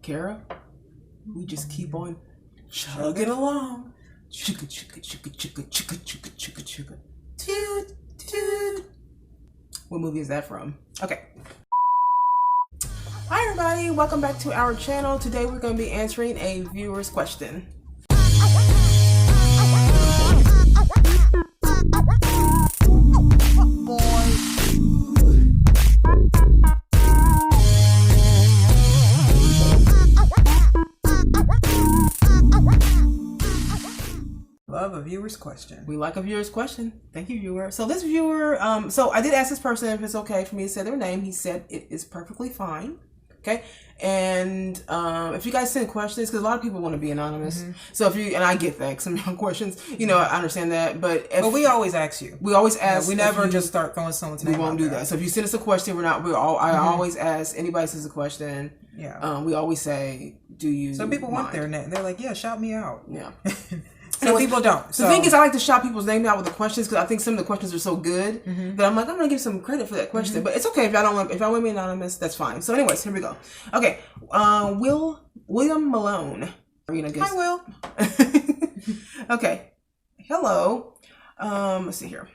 Kara, we just keep on chugging along. Chugga, chugga, chugga, chugga, chugga, chugga, chugga, chugga. Toot, toot. What movie is that from? Okay. Hi everybody, welcome back to our channel. Today we're going to be answering a viewer's question. Love a viewer's question. We like a viewer's question. Thank you, viewer. So this viewer, so I did ask this person if it's okay for me to say their name. He said it is perfectly fine. Okay. And if you guys send questions, because a lot of people want to be anonymous. Mm-hmm. So if you, and I get that, some questions, you know, I understand that. But we always ask you. We always ask. We never just start throwing someone's name. We won't do that. So if you send us a question, I always ask, anybody sends a question. Yeah. We always say, do you Some people mind? want their name. They're like, yeah, shout me out. Yeah. Some people don't. The thing is, I like to shout people's names out with the questions because I think some of the questions are so good that I'm like, I'm gonna give some credit for that question. But it's okay if y'all want to be anonymous, that's fine. So, anyways, here we go. Okay, William Malone. Hi, Will. Okay, hello. Let's see here.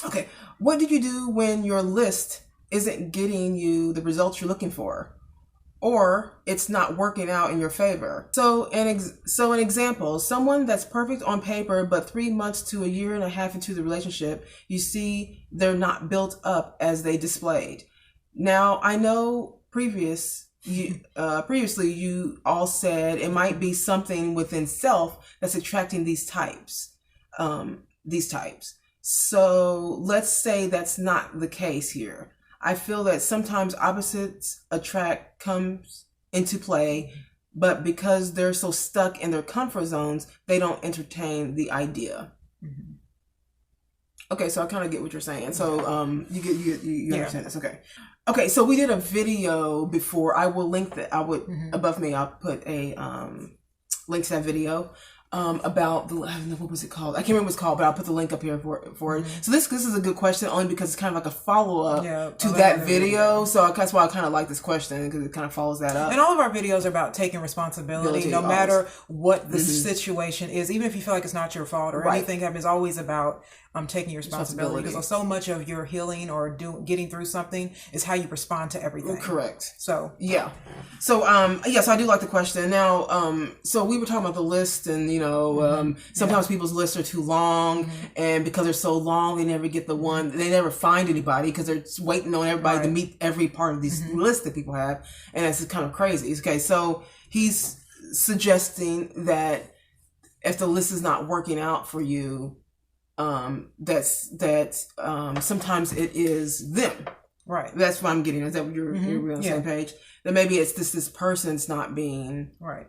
Okay, what did you do when your list isn't getting you the results you're looking for? Or it's not working out in your favor. So an example, someone that's perfect on paper, but 3 months to a year and a half into the relationship, you see they're not built up as they displayed. Now, I know previously you all said it might be something within self that's attracting these types. So let's say that's not the case here. I feel that sometimes opposites attract comes into play, but because they're so stuck in their comfort zones, they don't entertain the idea. Mm-hmm. Okay, so I kind of get what you're saying. So you understand this, okay? Okay, so we did a video before. I will link that. Above me. I'll put a link to that video. About what was it called? I can't remember what it's called, but I'll put the link up here for it. So this is a good question only because it's kind of like a follow-up to that video. So that's why I kind of like this question because it kind of follows that up. And all of our videos are about taking responsibility, no matter what the situation is. Even if you feel like it's not your fault or anything, it's always about taking your responsibility. Because so much of your healing or getting through something is how you respond to everything. Correct. So yeah. So so I do like the question. Now, so we were talking about the list, and sometimes people's lists are too long, and because they're so long, they never get the one. They never find anybody because they're just waiting on everybody to meet every part of these lists that people have, and that's kind of crazy. Okay, so he's suggesting that if the list is not working out for you, sometimes it is them. Right. That's what I'm getting. Is that what you're on the same page? That maybe it's this person's not being right.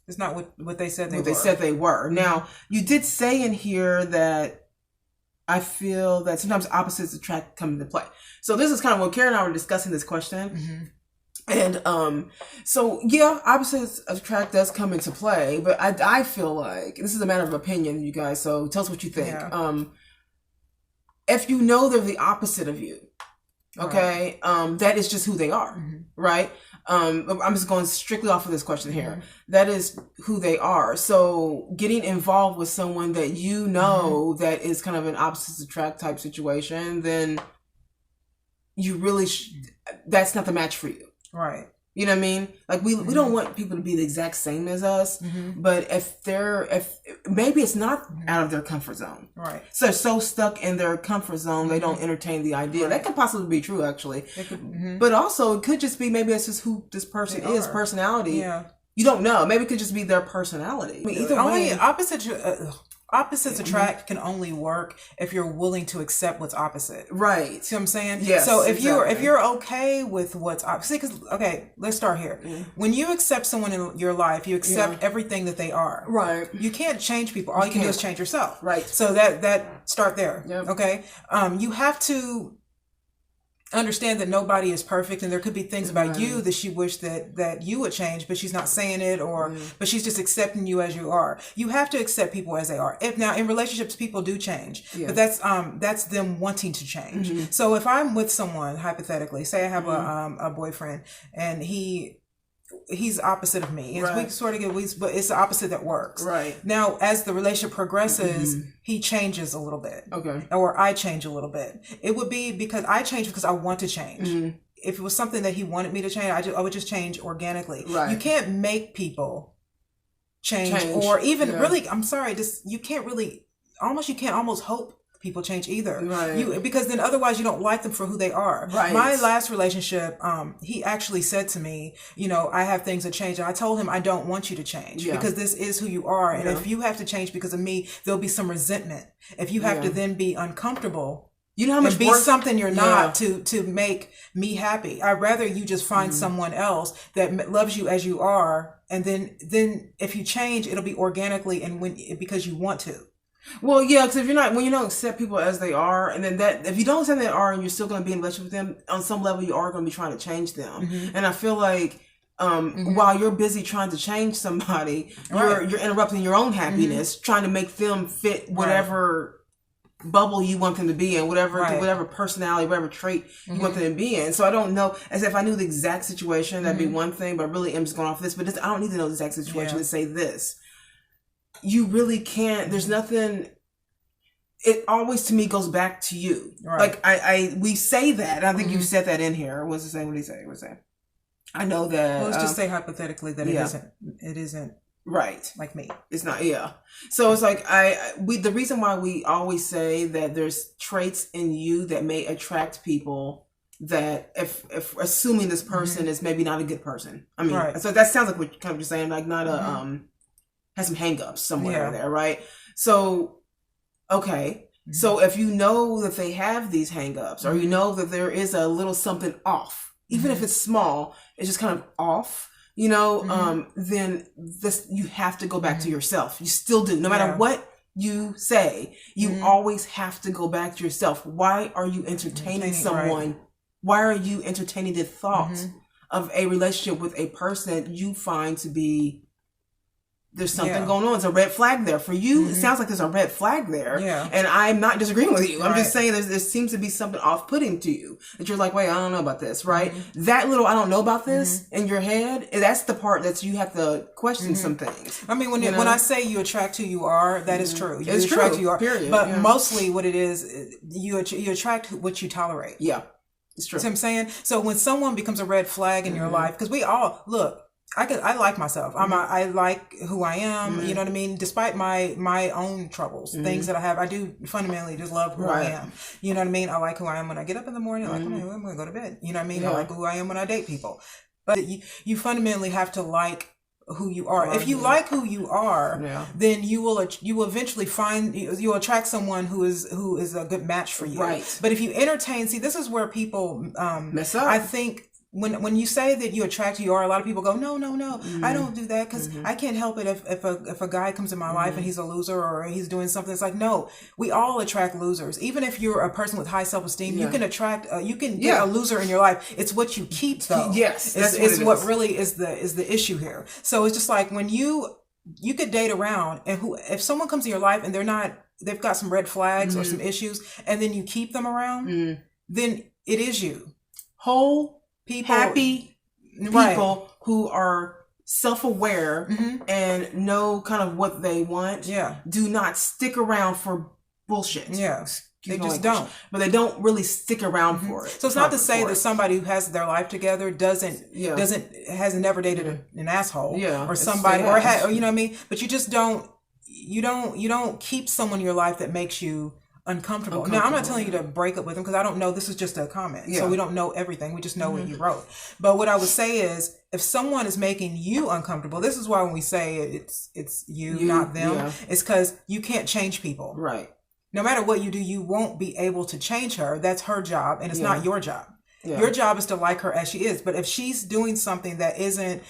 It's not what they said they were. They said they were. Now, you did say in here that I feel that sometimes opposites attract come into play. So this is kind of when Karen and I were discussing this question. And so yeah, opposites attract does come into play, but I feel like this is a matter of opinion, you guys. So tell us what you think. Yeah. If you know they're the opposite of you, okay, that is just who they are, right? I'm just going strictly off of this question here. That is who they are. So getting involved with someone that you know that is kind of an opposites attract type situation, then you really that's not the match for you. Right. You know what I mean? Like we don't want people to be the exact same as us, but if maybe it's not out of their comfort zone. Right. So they're so stuck in their comfort zone, they don't entertain the idea. Right. That could possibly be true, actually. It could, but also it could just be maybe it's just who this person is, personality. Yeah. You don't know. Maybe it could just be their personality. I mean, either way, opposites attract can only work if you're willing to accept what's opposite. Right. See what I'm saying? Yes. So if you're okay with what's opposite, because let's start here. When you accept someone in your life, you accept everything that they are. Right. You can't change people. All you can do is change yourself. Right. So that start there. Yep. Okay. You have to understand that nobody is perfect, and there could be things about you that she wished that you would change, but she's not saying it, but she's just accepting you as you are. You have to accept people as they are. If now in relationships people do change, but that's them wanting to change. So if I'm with someone, hypothetically, say I have a boyfriend and he he's opposite of me. We sort of but it's the opposite that works. Right. Now, as the relationship progresses, he changes a little bit. Okay. Or I change a little bit. It would be because I change because I want to change. If it was something that he wanted me to change, I would just change organically. Right. You can't make people change. Or even really, I'm sorry, you can't almost hope people change either. Right. Because then otherwise you don't like them for who they are. Right. My last relationship, he actually said to me, I have things that change. And I told him, I don't want you to change because this is who you are. And if you have to change because of me, there'll be some resentment. If you have to then be uncomfortable, you know how much be something you're not to make me happy. I'd rather you just find someone else that loves you as you are. And then if you change, it'll be organically and because you want to. Well, yeah, because when you don't accept people as they are, and then if you don't accept them as they are, and you're still going to be in a relationship with them, on some level, you are going to be trying to change them. And I feel like while you're busy trying to change somebody, you're interrupting your own happiness, trying to make them fit whatever bubble you want them to be in, whatever personality, whatever trait you want them to be in. So I don't know, as if I knew the exact situation, that'd be one thing, but really I'm just going off this. But I don't need to know the exact situation to say this. You really can't. There's nothing. It always to me goes back to you. Right. Like we say that. I think you said that in here. What's it say? What did he say? What's that? I know that. Well, let's just say hypothetically that it isn't right. Like me. It's not. Yeah. So it's like the reason why we always say that there's traits in you that may attract people that if assuming this person is maybe not a good person. I mean, so that sounds like what you're kind of just saying, like not a has some hang-ups somewhere there, right? So, okay. So if you know that they have these hang-ups, or you know that there is a little something off, even if it's small, it's just kind of off, then you have to go back to yourself. You still do. No matter what you say, you always have to go back to yourself. Why are you entertaining someone? Right. Why are you entertaining the thought of a relationship with a person you find to be there's something going on. It's a red flag there. For you, it sounds like there's a red flag there. Yeah. And I'm not disagreeing with you. I'm just saying there seems to be something off-putting to you. That you're like, wait, I don't know about this, right? That little I don't know about this in your head, that's the part that you have to question some things. I mean, when I say you attract who you are, that is true. You it's attract true, who you are. Period. But mostly what it is, you attract what you tolerate. Yeah. It's true. See what I'm saying? So when someone becomes a red flag in your life, because we all, look, I like myself. I like who I am. You know what I mean? Despite my own troubles, things that I have, I do fundamentally just love who I am. You know what I mean? I like who I am when I get up in the morning. I like, I'm going to go to bed. You know what I mean? Yeah. I like who I am when I date people. But you fundamentally have to like who you are. If you like who you are, then you will eventually you'll attract someone who is a good match for you. Right. But if you entertain, see, this is where people mess up. I think. When you say that you attract who you are, a lot of people go, no, I don't do that because I can't help it if a guy comes in my life and he's a loser or he's doing something. It's like, no, we all attract losers. Even if you're a person with high self-esteem, you can attract, you can get a loser in your life. It's what you keep though. Yes. It's what really is the issue here. So it's just like when you could date around and if someone comes in your life and they've got some red flags or some issues and then you keep them around, then it is you. Happy people who are self-aware and know kind of what they want do not stick around for bullshit. Yeah. They just don't. But they don't really stick around for it. So it's not to say that somebody who has their life together has never dated an asshole or somebody or you know what I mean? But you just don't keep someone in your life that makes you uncomfortable. Now, I'm not telling you to break up with them because I don't know. This is just a comment. So we don't know everything. We just know what you wrote. But what I would say is if someone is making you uncomfortable, this is why when we say it's you not them, it's because you can't change people. Right. No matter what you do, you won't be able to change her. That's her job and it's not your job. Yeah. Your job is to like her as she is. But if she's doing something that isn't,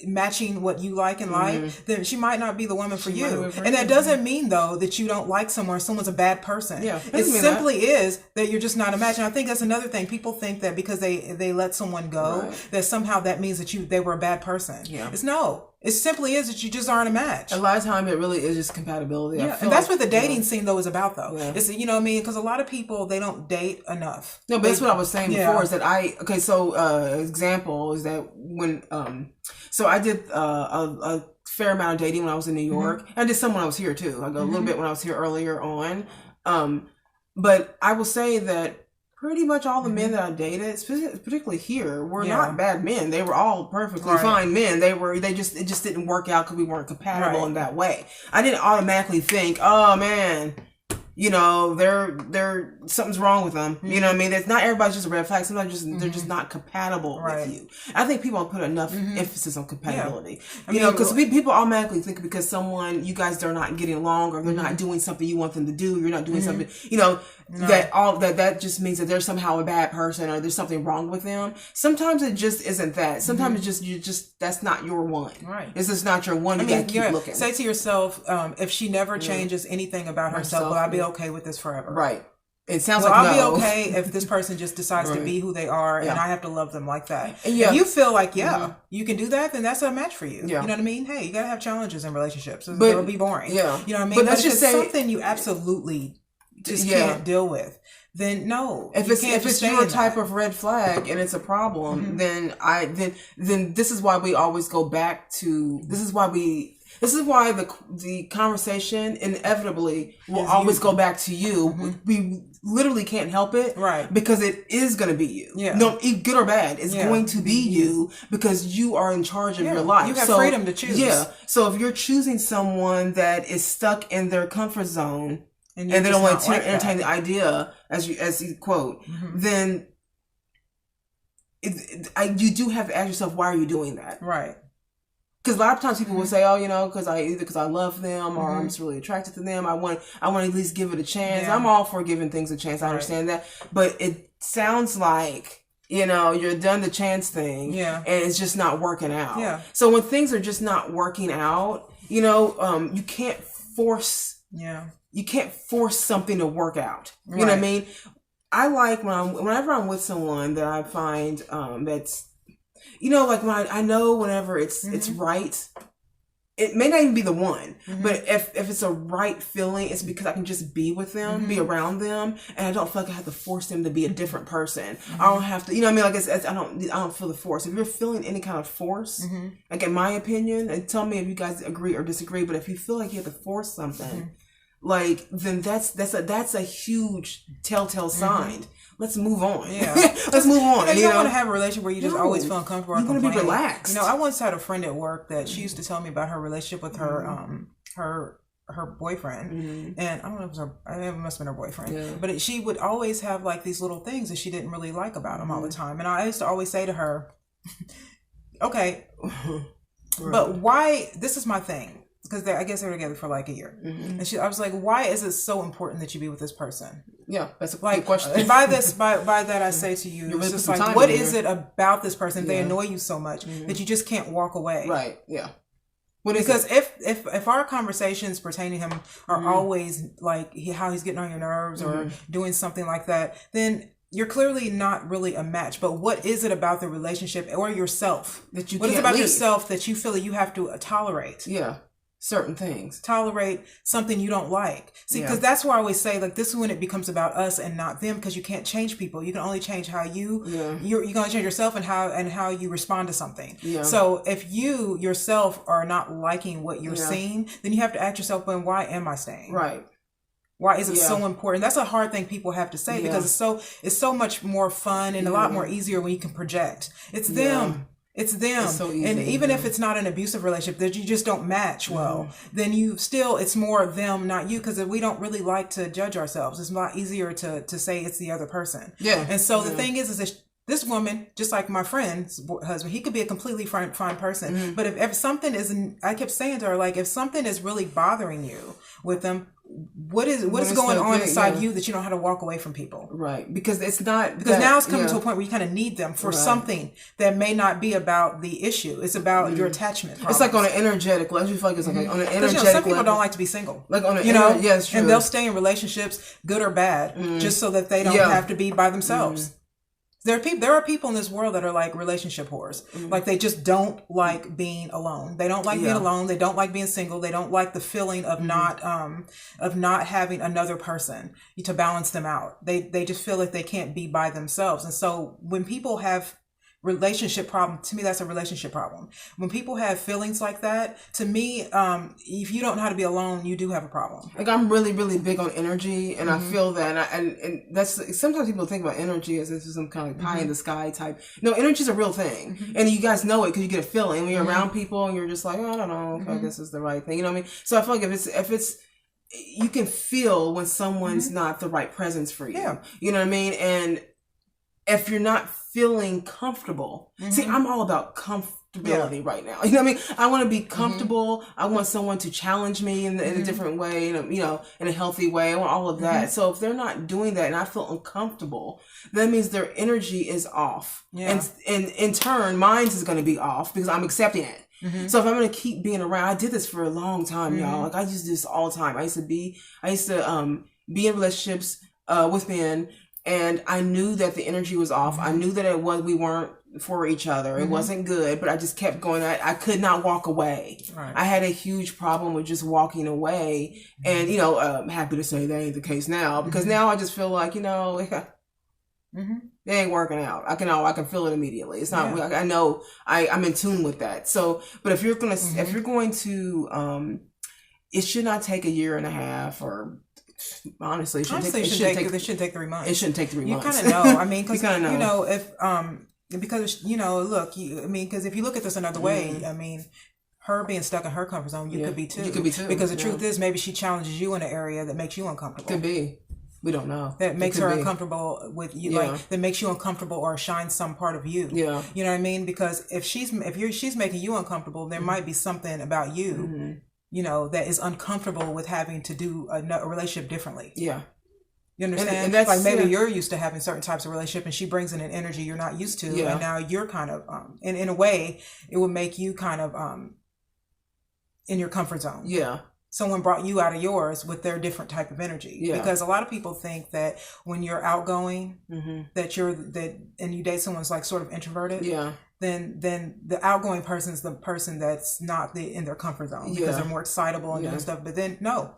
matching what you like in life, then she might not be the woman for you. And that doesn't mean, though, that you don't like someone or someone's a bad person. Yeah, it simply is that you're just not a match. And I think that's another thing. People think that because they let someone go, that somehow that means that they were a bad person. Yeah. It's no. It simply is that you just aren't a match. A lot of time it really is just compatibility. Yeah, and that's what the dating scene though is about though. Yeah. It's, you know what I mean? Because a lot of people, they don't date enough. No, but that's what I was saying before is that so example is that when, so I did a fair amount of dating when I was in New York. Mm-hmm. I did some when I was here too. I go a little bit when I was here earlier on. But I will say that pretty much all the men that I dated, particularly here, were not bad men. They were all perfectly fine men. It just didn't work out because we weren't compatible in that way. I didn't automatically think, oh man, you know, they're something's wrong with them. Mm-hmm. You know what I mean? It's not everybody's just a red flag. Sometimes they're just not compatible with you. I think people don't put enough emphasis on compatibility. Yeah. You know, because people automatically think because you guys are not getting along or they're not doing something you want them to do, you're not doing something, you know, that just means that they're somehow a bad person or there's something wrong with them. Sometimes it just isn't that. Sometimes it's just that's not your one. Right. It's just not your one. You gotta keep looking. Say to yourself, if she never changes anything about herself, will I be okay with this forever? Right. It sounds I'll be okay if this person just decides to be who they are and I have to love them like that. If you feel like, you can do that, then that's a match for you. Yeah. You know what I mean? Hey, you gotta have challenges in relationships. It'll be boring. Yeah. You know what I mean? But let's just say something you absolutely just can't deal with. Then no. If it's your type of red flag and it's a problem, then this is why we always go back to this is why the conversation inevitably will always go back to you. Mm-hmm. We literally can't help it. Right. Because it is going to be you. Yeah. No, good or bad, it's going to be you because you are in charge of your life. You have freedom to choose. Yeah. So if you're choosing someone that is stuck in their comfort zone and they don't want to entertain the idea, as you quote, then you do have to ask yourself, why are you doing that? Right. Because a lot of times people will say, oh, you know, because I love them or I'm just really attracted to them. I want to at least give it a chance. Yeah. I'm all for giving things a chance. I understand that. But it sounds like, you know, you're done the chance thing and it's just not working out. Yeah. So when things are just not working out, you know, you can't force something to work out. You know what I mean? I like whenever I'm with someone that I find that's, you know, like when I know whenever it's right, it may not even be the one, but if it's a right feeling, it's because I can just be with them, be around them, and I don't feel like I have to force them to be a different person. I don't have to, you know what I mean? Like I don't feel the force. If you're feeling any kind of force, like in my opinion, and tell me if you guys agree or disagree, but if you feel like you have to force something, like then that's a huge telltale sign. Let's move on. Yeah. Let's move on. You don't want to have a relationship where you just always feel uncomfortable. You want to be relaxed. You know, I once had a friend at work that she used to tell me about her relationship with her boyfriend. And I don't know if it must have been her boyfriend. Yeah. But she would always have like these little things that she didn't really like about him all the time. And I used to always say to her, okay, but why, this is my thing. Because I guess they were together for like a year. And I was like, why is it so important that you be with this person? Yeah, that's a good question. And by that I say to you, it's just like, what is it about this person? They annoy you so much that you just can't walk away. Right, yeah. Because if our conversations pertaining to him are always like how he's getting on your nerves or doing something like that, then you're clearly not really a match. But what is it about the relationship or yourself that you? What is it about yourself that you feel that you have to tolerate? Yeah. Certain things. Tolerate something you don't like. See, because that's why I always say, like, this is when it becomes about us and not them, because you can't change people. You can only change how you're going to change yourself and how you respond to something. Yeah. So if you yourself are not liking what you're seeing, then you have to ask yourself, well, why am I staying? Right. Why is it so important? That's a hard thing people have to say because it's so much more fun and a lot more easier when you can project. It's them. It's them. It's so easy, and even if it's not an abusive relationship that you just don't match well, then it's more them, not you, because we don't really like to judge ourselves. It's a lot easier to say it's the other person. Yeah. And so the thing is this woman, just like my friend's husband, he could be a completely fine person. But if something isn't, I kept saying to her, like, if something is really bothering you with them, what is going on inside you that you don't know how to walk away from people? Right. Because it's not... Because now it's coming to a point where you kind of need them for something that may not be about the issue. It's about your attachment problems. It's like on an energetic level. I just feel like it's like on an energetic level. Some people don't like to be single. Like on an it's true. And they'll stay in relationships, good or bad, just so that they don't have to be by themselves. There are people in this world that are like relationship whores. Like they just don't like being alone. They don't like being alone. They don't like being single. They don't like the feeling of not having another person to balance them out. They just feel like they can't be by themselves. And so when people have relationship problem, to me that's a relationship problem. When people have feelings like that, to me, if you don't know how to be alone, you do have a problem. Like I'm really, really big on energy, and I feel that, and that's sometimes people think about energy as if it's some kind of pie in the sky type. No, energy is a real thing, and you guys know it because you get a feeling when you're around people, and you're just like, oh, I don't know, if this is the right thing. You know what I mean? So I feel like if it's you can feel when someone's not the right presence for you. Yeah. You know what I mean? And if you're not feeling comfortable, see, I'm all about comfortability right now. You know what I mean? I want to be comfortable. I want someone to challenge me in a different way, you know, in a healthy way. I want all of that. So if they're not doing that and I feel uncomfortable, that means their energy is off. Yeah. And in turn, mine is going to be off because I'm accepting it. So if I'm going to keep being around, I did this for a long time, y'all. Like I used to do this all the time. I used to be in relationships with men, and I knew that the energy was off. I knew that we weren't for each other. It wasn't good, but I just kept going. I could not walk away. Right. I had a huge problem with just walking away. And, you know, I'm happy to say that ain't the case now, because now I just feel like, you know, it ain't working out. I can feel it immediately. It's not, I know I'm in tune with that. So, but if you're going to, it should not take a year and a half, or honestly, it should take 3 months. It shouldn't take 3 months. You kind of know. I mean, because, you know, if, because, you know, look, because if you look at this another way, I mean, her being stuck in her comfort zone, you could be too. You could be too. Because the truth is, maybe she challenges you in an area that makes you uncomfortable. Could be. We don't know. That makes her uncomfortable with you, like that makes you uncomfortable or shines some part of you. Yeah. You know what I mean? Because if she's making you uncomfortable, there might be something about you, you know, that is uncomfortable with having to do a relationship differently. Yeah. You understand? And that's, like maybe you're used to having certain types of relationship, and she brings in an energy you're not used to, and now you're kind of in a way it would make you kind of in your comfort zone. Yeah. Someone brought you out of yours with their different type of energy. Yeah. Because a lot of people think that when you're outgoing, and you date someone who's like sort of introverted, then the outgoing person is the person that's not in their comfort zone because they're more excitable and doing stuff. But then no.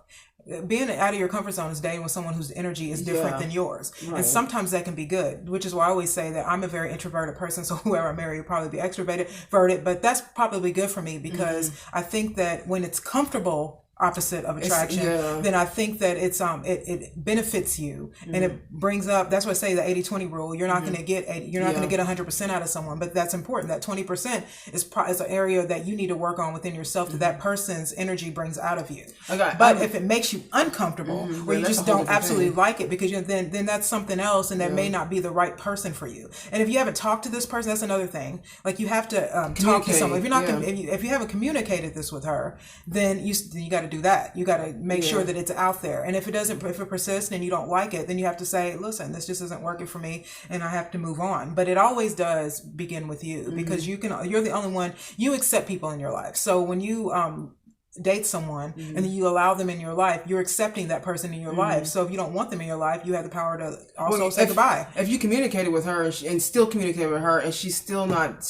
Being out of your comfort zone is dating with someone whose energy is different than yours. Right. And sometimes that can be good, which is why I always say that I'm a very introverted person. So whoever I marry will probably be extroverted, but that's probably good for me because I think that when it's comfortable opposite of attraction, then I think that it's it benefits you and it brings up, that's what I say, the 80-20 rule. You're not going to get 100% out of someone, but that's important. That 20% is an area that you need to work on within yourself that person's energy brings out of you. Okay. But if it makes you uncomfortable or you just don't absolutely like it, because then that's something else, and that may not be the right person for you. And if you haven't talked to this person, that's another thing. Like you have to talk to someone. If you're not if you haven't communicated this with her, then you got to do that. You got to make sure that it's out there. And if it persists and you don't like it, then you have to say, listen, this just isn't working for me and I have to move on. But it always does begin with you because you're the only one, you accept people in your life. So when you date someone and then you allow them in your life, you're accepting that person in your life. So if you don't want them in your life, you have the power to also say goodbye. If you communicated with her and still communicate with her and she's not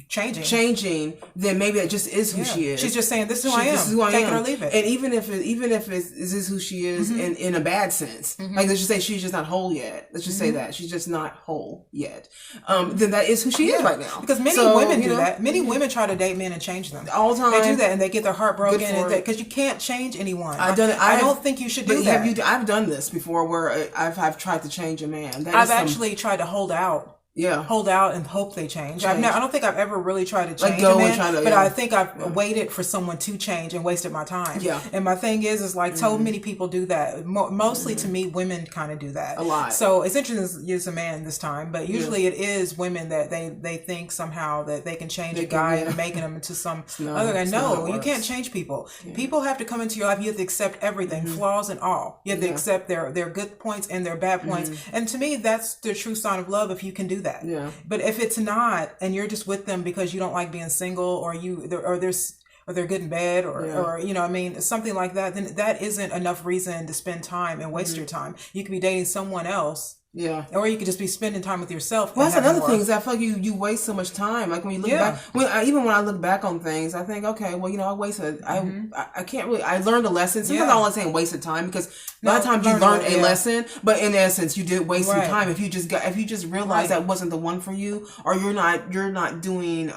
changing, then maybe that just is who she is. She's just saying, this is who I am. This is who I am. Take it or leave it. And even if this is who she is in a bad sense, like let's just say she's just not whole yet. Let's just say that she's just not whole yet. Then that is who she is right now. Because many women do that. Many women try to date men and change them all the time. They do that and they get their heart broken because you can't change anyone. I've done it. I don't think you should do that. I've done this before where I've tried to change a man. I've actually tried to hold out. Hold out and hope they change. I don't think I've ever really tried to change a man, but I think I've waited for someone to change and wasted my time. Yeah. And my thing is like so many people do that. Mostly to me, women kind of do that. A lot. So it's interesting it's a man this time, but usually it is women that they think somehow that they can change a guy and making him into some other guy. No, you can't change people. Yeah. People have to come into your life. You have to accept everything, flaws and all. You have to accept their good points and their bad points. And to me, that's the true sign of love if you can do that. Yeah. But if it's not, and you're just with them because you don't like being single, or they're good in bed, or you know, I mean, something like that, then that isn't enough reason to spend time and waste your time. You could be dating someone else Yeah. Or you could just be spending time with yourself. Well, that's another thing is I feel like you waste so much time. Like when you look back, even when I look back on things, I think, okay, well, I wasted, I can't really, I learned a lesson. Sometimes I don't like saying wasted time because a lot of times you learned a lesson, but in essence, you did waste some time. If you just realized that wasn't the one for you, or you're not doing,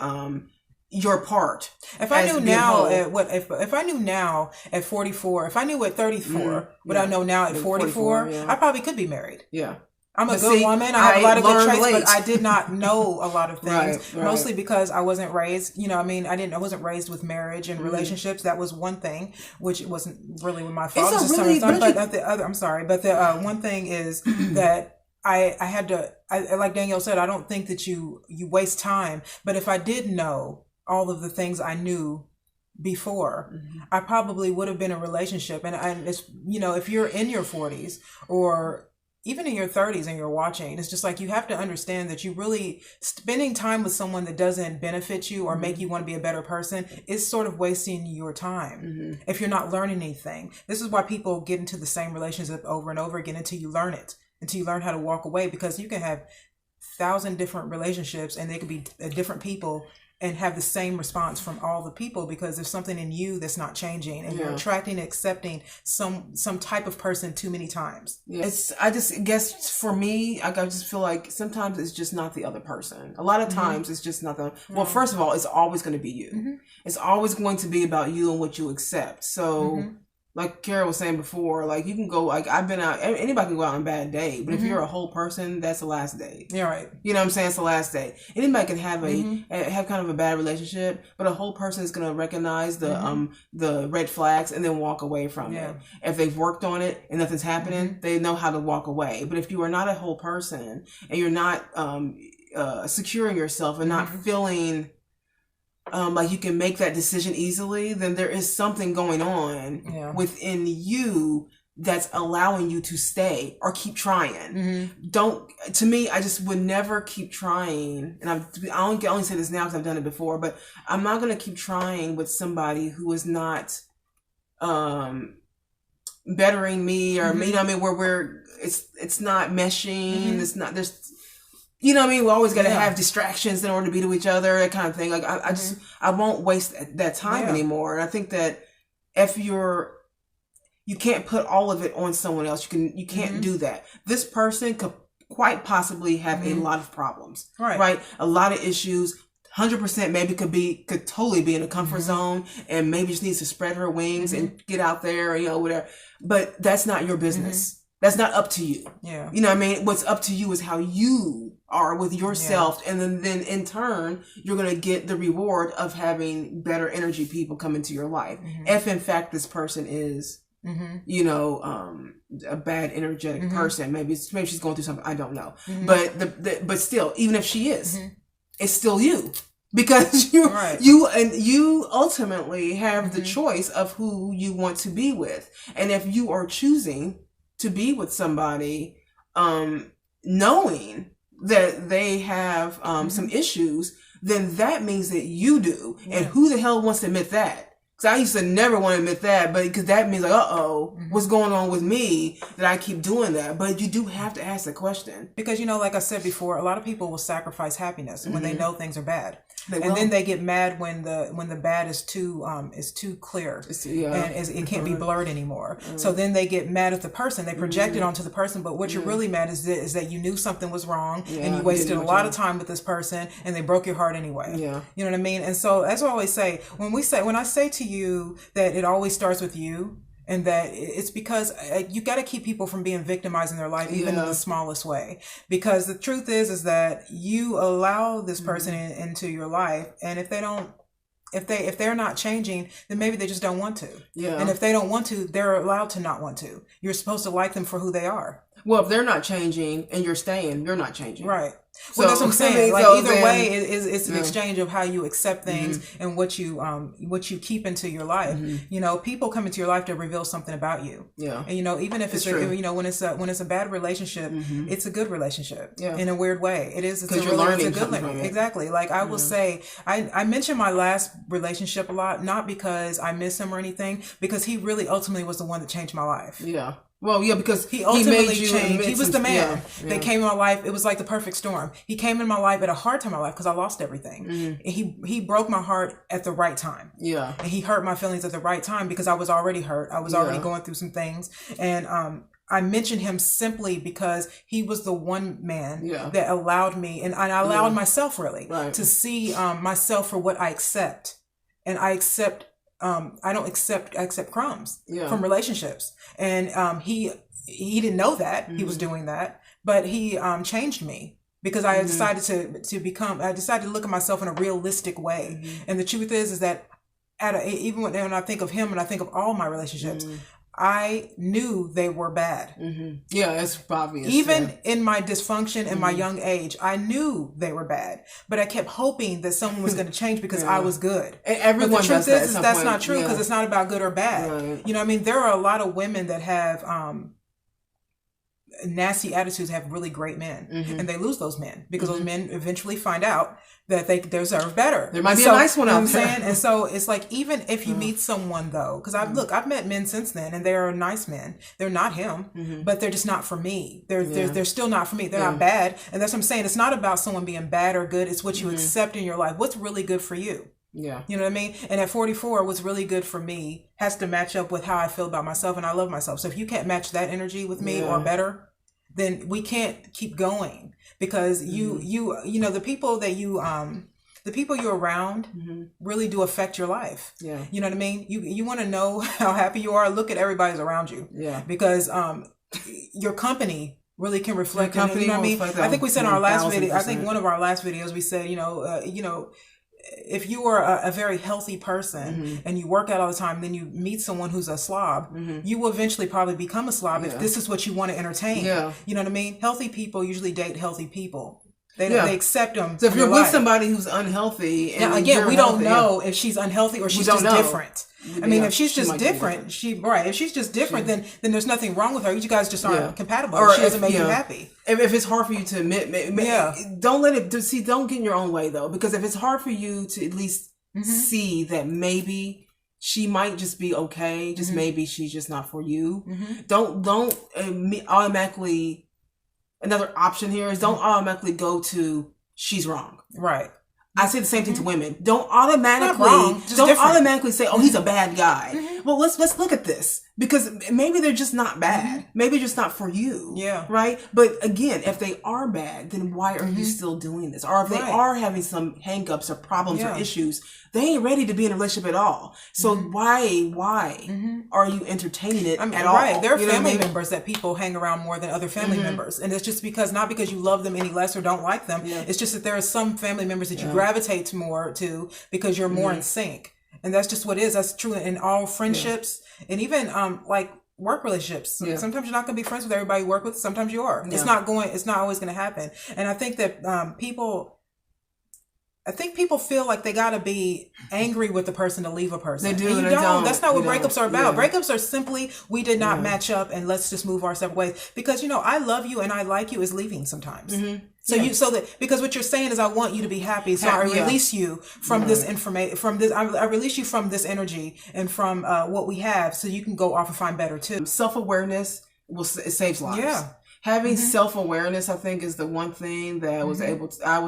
your part. If I knew now if I knew now at 44, if I knew at 34 what I know now at 44, I probably could be married. Yeah. I'm a good woman. I have a lot of good traits, but I did not know a lot of things. Mostly because I wasn't raised, I wasn't raised with marriage and relationships. That was one thing, which wasn't really my fault. But the one thing is that I had to, like Danielle said, I don't think that you waste time. But if I did know all of the things I knew before, I probably would have been in a relationship. And it's, if you're in your 40s or even in your 30s and you're watching, it's just like you have to understand that you really spending time with someone that doesn't benefit you or make you want to be a better person is sort of wasting your time if you're not learning anything. This is why people get into the same relationship over and over again until you learn it, until you learn how to walk away, because you can have 1,000 different relationships and they could be different people and have the same response from all the people because there's something in you that's not changing and you're attracting and accepting some type of person too many times. I just guess for me, I just feel like sometimes it's just not the other person. A lot of times it's just not well, first of all, it's always going to be you. It's always going to be about you and what you accept. So like Kara was saying before, like you can go, like I've been out, anybody can go out on a bad day, but if you're a whole person, that's the last day. Yeah, right. You know what I'm saying? It's the last day. Anybody can have have kind of a bad relationship, but a whole person is going to recognize the red flags and then walk away from it. If they've worked on it and nothing's happening, they know how to walk away. But if you are not a whole person and you're not securing yourself and not feeling like you can make that decision easily, then there is something going on within you that's allowing you to stay or keep trying. To me, I just would never keep trying. And I only say this now because I've done it before, but I'm not going to keep trying with somebody who is not bettering me or me, where it's not meshing. It's not, there's, we always got to have distractions in order to be to each other, that kind of thing. Like I won't waste that time anymore. And I think that if you can't put all of it on someone else. You can't do that. This person could quite possibly have a lot of problems, right? A lot of issues. 100% maybe could totally be in a comfort zone and maybe just needs to spread her wings and get out there, whatever. But that's not your business. That's not up to you. Yeah. You know what I mean? What's up to you is how you are with yourself. And then in turn, you're going to get the reward of having better energy people come into your life. If in fact this person is, a bad energetic person, maybe she's going through something. I don't know. But still, even if she is, it's still you. Because you ultimately have the choice of who you want to be with. And if you are choosing to be with somebody, knowing that they have some issues, then that means that you do. And who the hell wants to admit that? Because I used to never want to admit that, but because that means like, what's going on with me that I keep doing that? But you do have to ask the question. Because, like I said before, a lot of people will sacrifice happiness when they know things are bad. Then they get mad when the bad is too clear and it can't be blurred anymore. So then they get mad at the person. They project it onto the person. But what you're really mad is that you knew something was wrong and you wasted a lot of time with this person and they broke your heart anyway. Yeah. You know what I mean? And so that's what I always say. When I say to you that it always starts with you, and that it's because you got to keep people from being victimized in their life, even in the smallest way. Because the truth is that you allow this person into your life, and if they're not changing, then maybe they just don't want to. Yeah. And if they don't want to, they're allowed to not want to. You're supposed to like them for who they are. Well, if they're not changing and you're staying, you're not changing. Right. Well, that's what I'm saying. Like either way, it's an exchange of how you accept things and what you keep into your life. People come into your life to reveal something about you. Yeah. And even if it's when it's a bad relationship, it's a good relationship. Yeah. In a weird way, it is. Because you're learning something from it. Exactly. Like I will say, I mention my last relationship a lot, not because I miss him or anything, because he really ultimately was the one that changed my life. Yeah. Well, yeah, because he ultimately made you changed. He was the man that came in my life. It was like the perfect storm. He came in my life at a hard time in my life because I lost everything. Mm-hmm. He broke my heart at the right time. Yeah. And he hurt my feelings at the right time because I was already hurt. I was already going through some things. And I mentioned him simply because he was the one man that allowed me, and I allowed myself really to see myself for what I accept. And I accept I accept crumbs from relationships. And he didn't know that he was doing that, but he changed me because I decided I decided to look at myself in a realistic way. And the truth is that even when I think of him and I think of all my relationships, I knew they were bad. Yeah, it's obvious. Even in my dysfunction in my young age, I knew they were bad. But I kept hoping that someone was going to change because I was good. And everyone but the truth is that's not true because it's not about good or bad. Right. You know what I mean? There are a lot of women that have nasty attitudes, have really great men. And they lose those men because those men eventually find out that they deserve better. There might be a nice one out there. And so it's like, even if you meet someone though, because I've met men since then and they are nice men. They're not him, but they're just not for me. They're still not for me. They're not bad. And that's what I'm saying. It's not about someone being bad or good. It's what you accept in your life. What's really good for you? Yeah. You know what I mean? And at 44, what's really good for me has to match up with how I feel about myself, and I love myself. So if you can't match that energy with me or better, then we can't keep going, because you know, the people that the people you're around really do affect your life. Yeah. You know what I mean? You want to know how happy you are, look at everybody's around you. Yeah. Because your company really can reflect. You know what I mean? I think we said in our last video, I think one of our last videos, we said, you know, if you are a very healthy person and you work out all the time, then you meet someone who's a slob, you will eventually probably become a slob if this is what you want to entertain. Yeah. You know what I mean? Healthy people usually date healthy people. They accept them. So if you're with somebody who's unhealthy, and now again, we don't know if she's unhealthy or she's just different. I mean, if she's just different, if she's just different, then there's nothing wrong with her. You guys just aren't compatible. Or she doesn't make you happy. If it's hard for you to admit, don't let it. Don't get in your own way though, because if it's hard for you to at least see that maybe she might just be okay, just maybe she's just not for you. Don't automatically. Another option here is don't automatically go to she's wrong. Right. I say the same thing to women. Don't automatically say, oh, he's a bad guy. Well, let's look at this, because maybe they're just not bad. Maybe just not for you. Yeah. Right. But again, if they are bad, then why are you still doing this? Or if they are having some hangups or problems or issues, they ain't ready to be in a relationship at all. So why are you entertaining it at all? Right. There are family members that people hang around more than other family members. And it's just because, not because you love them any less or don't like them. Yeah. It's just that there are some family members that you gravitate more to because you're more in sync. And that's just what it is. That's true in all friendships and even like work relationships. Yeah. Sometimes you're not going to be friends with everybody you work with. Sometimes you are. Yeah. It's not always going to happen. And I think that people feel like they got to be angry with the person to leave a person. They do. And you don't. That's not what breakups are about. Yeah. Breakups are simply, we did not match up and let's just move our separate ways. Because, I love you and I like you is leaving sometimes. Because what you're saying is, I want you to be happy. So I release you from this information, I release you from this energy and from what we have, so you can go off and find better too. Self-awareness it saves lives. Yeah. Having self-awareness, I think, is the one thing that I was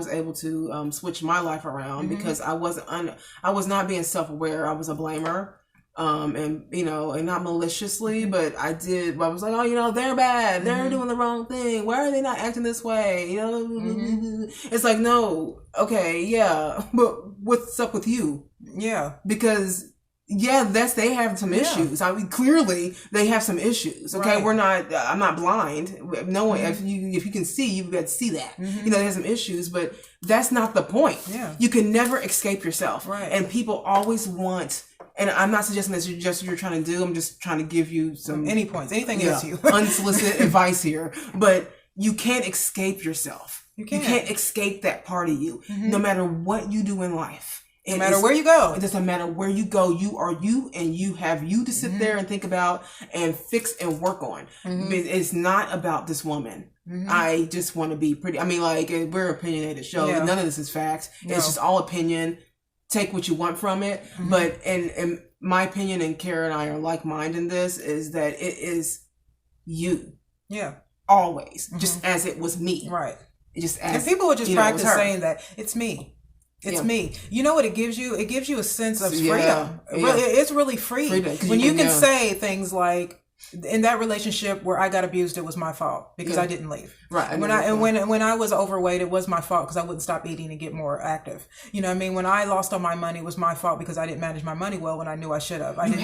able to switch my life around, because I was not being self-aware. I was a blamer. And not maliciously, but I was like, oh, they're bad. They're doing the wrong thing. Why are they not acting this way? It's like, no, okay, yeah, but what's up with you? Yeah. Because they have some issues. I mean, clearly they have some issues. Okay. Right. I'm not blind. No one, if you can see, you've got to see that, they have some issues, but that's not the point. Yeah. You can never escape yourself. Right. And people always want, and I'm not suggesting that's just what you're trying to do. I'm just trying to give you anything else you unsolicited advice here. But you can't escape yourself. You can't escape that part of you, no matter what you do in life. No matter where you go. It doesn't matter where you go. You are you, and you have you to sit there and think about and fix and work on. It's not about this woman. I just want to be pretty. I mean, like, we're an opinionated show. Yeah. None of this is fact. No. It's just all opinion. Take what you want from it. But in my opinion, and Kara and I are like-minded in this, is that it is you. Yeah. Always. Just as it was me. Right. Just as, and people would just practice saying that it's me. It's me. You know what it gives you? It gives you a sense of freedom. It's really free. When you can say things like, in that relationship where I got abused, it was my fault because I didn't leave. Right. When I was overweight, it was my fault because I wouldn't stop eating and get more active. You know what I mean? When I lost all my money, it was my fault because I didn't manage my money well when I knew I should have. When you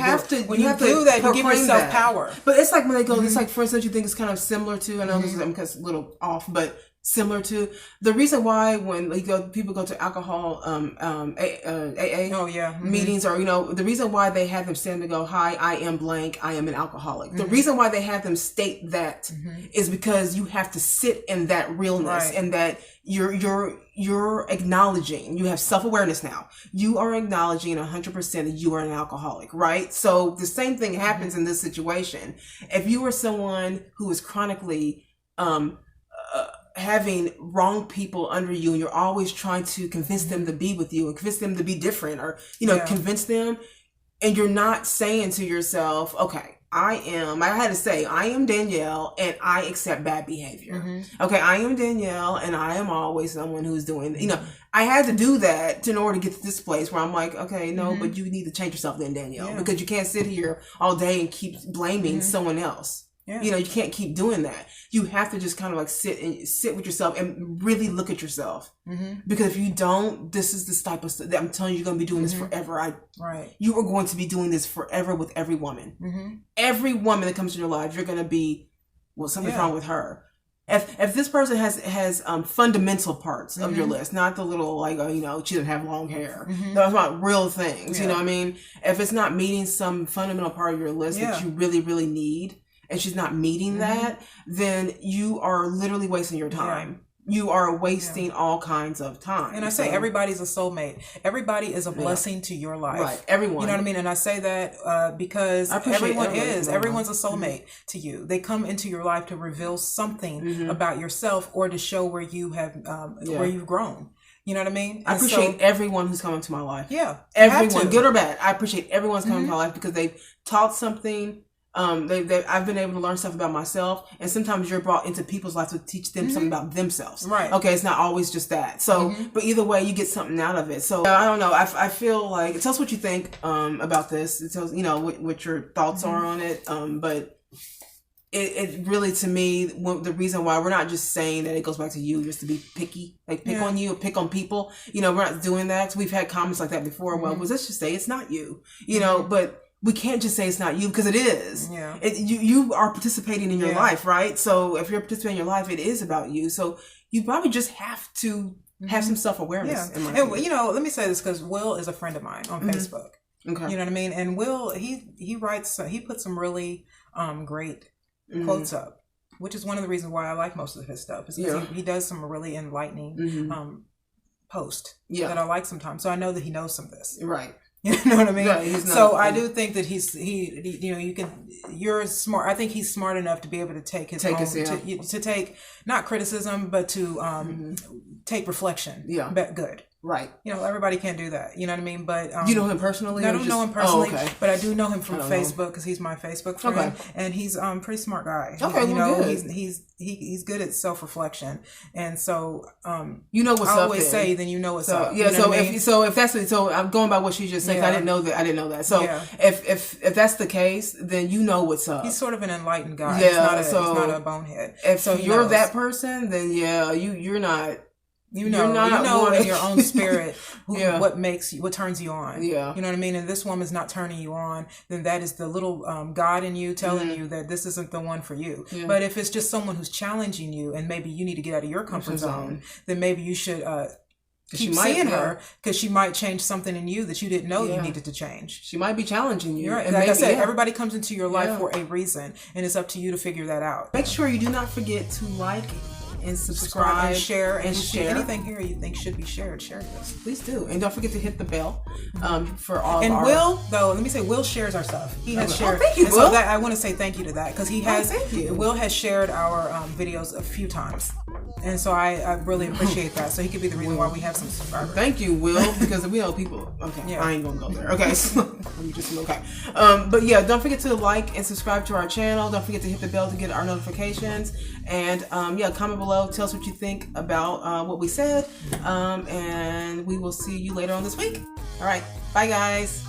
do that, you give yourself power. But it's like when they go, it's like, for instance, you think it's kind of similar to, I know this is because a little off, but similar to the reason why when people go to alcohol AA meetings, or the reason why they have them stand and go, hi, I am blank, I am an alcoholic. The reason why they have them state that is because you have to sit in that realness and that you're acknowledging, you have self-awareness now. You are acknowledging 100% that you are an alcoholic, right? So the same thing happens in this situation. If you are someone who is chronically having wrong people under you, and you're always trying to convince them to be with you and convince them to be different, or convince them, and you're not saying to yourself, okay, I am Danielle and I accept bad behavior. Okay, I am Danielle and I am always someone who's doing, I had to do that in order to get to this place where I'm like, okay, no, but you need to change yourself then, Danielle, because you can't sit here all day and keep blaming someone else. Yeah. You can't keep doing that. You have to just kind of like sit with yourself and really look at yourself. Because if you don't, this is the type of stuff that I'm telling you, you're going to be doing this forever. You are going to be doing this forever with every woman. Every woman that comes in your life, you're going to be, well, something's wrong with her. If this person has fundamental parts of your list, not the little like, she doesn't have long hair. Those about real things. You know what I mean? If it's not meeting some fundamental part of your list that you really, really need, and she's not meeting that, then you are literally wasting your time. You are wasting all kinds of time. And I say everybody's a soulmate. Everybody is a blessing to your life. Right. Everyone. You know what I mean? And I say that because everyone's a soulmate to you. They come into your life to reveal something about yourself or to show where you have where you've grown. You know what I mean? I appreciate everyone who's come into my life. Yeah. Everyone, good or bad. I appreciate everyone's coming into my life because they've taught something. I've been able to learn stuff about myself, and sometimes you're brought into people's lives to teach them something about themselves. Right. Okay, it's not always just that. So, but either way, you get something out of it. So I don't know. I feel like, tell us what you think about this. It tells what your thoughts are on it. But it really, to me, the reason why we're not just saying that it goes back to you just to be picky, like pick on you or pick on people. We're not doing that. So we've had comments like that before. Well, let's just say it's not you. But we can't just say it's not you because it is. Yeah. You are participating in your life, right? So if you're participating in your life, it is about you. So you probably just have to have some self-awareness. Yeah. And let me say this because Will is a friend of mine on Facebook. Okay. You know what I mean? And Will, he puts some really great quotes up, which is one of the reasons why I like most of his stuff. Is because he does some really enlightening posts that I like sometimes. So I know that he knows some of this. Right. You know what I mean? Yeah, so I do think that you're smart. I think he's smart enough to be able to take to take not criticism, but to take reflection. Yeah. Good. Right. Everybody can't do that. You know what I mean? But you know him personally? I don't know him personally, but I do know him from Facebook because he's my Facebook friend, and he's a pretty smart guy. Okay, good. He's good at self-reflection, and so what's up. I always say, then what's up. Yeah. I'm going by what she just said. I didn't know that. So if that's the case, then you know what's up. He's sort of an enlightened guy. Yeah. He's not a bonehead. If you're that person, then you're not. You know in your own spirit what turns you on. Yeah. You know what I mean? And this woman's not turning you on, then that is the little God in you telling you that this isn't the one for you. Yeah. But if it's just someone who's challenging you and maybe you need to get out of your comfort zone, then maybe you should keep seeing her because she might change something in you that you didn't know you needed to change. She might be challenging you. You're right. And like I said, everybody comes into your life for a reason, and it's up to you to figure that out. Make sure you do not forget to like and subscribe and share anything here you think should be shared. Share this, please do, and don't forget to hit the bell for all. And Will shares our stuff. He has shared. Thank you, Will. So I want to say thank you to that because he has. Will has shared our videos a few times, And so I really appreciate that. So he could be the reason why we have some subscribers. Thank you, Will, because we know people. Okay, I ain't gonna go there. Okay, so I'm just okay. But yeah, don't forget to like and subscribe to our channel. Don't forget to hit the bell to get our notifications. And yeah, comment below. Tell us what you think about what we said. And we will see you later on this week. All right, bye guys.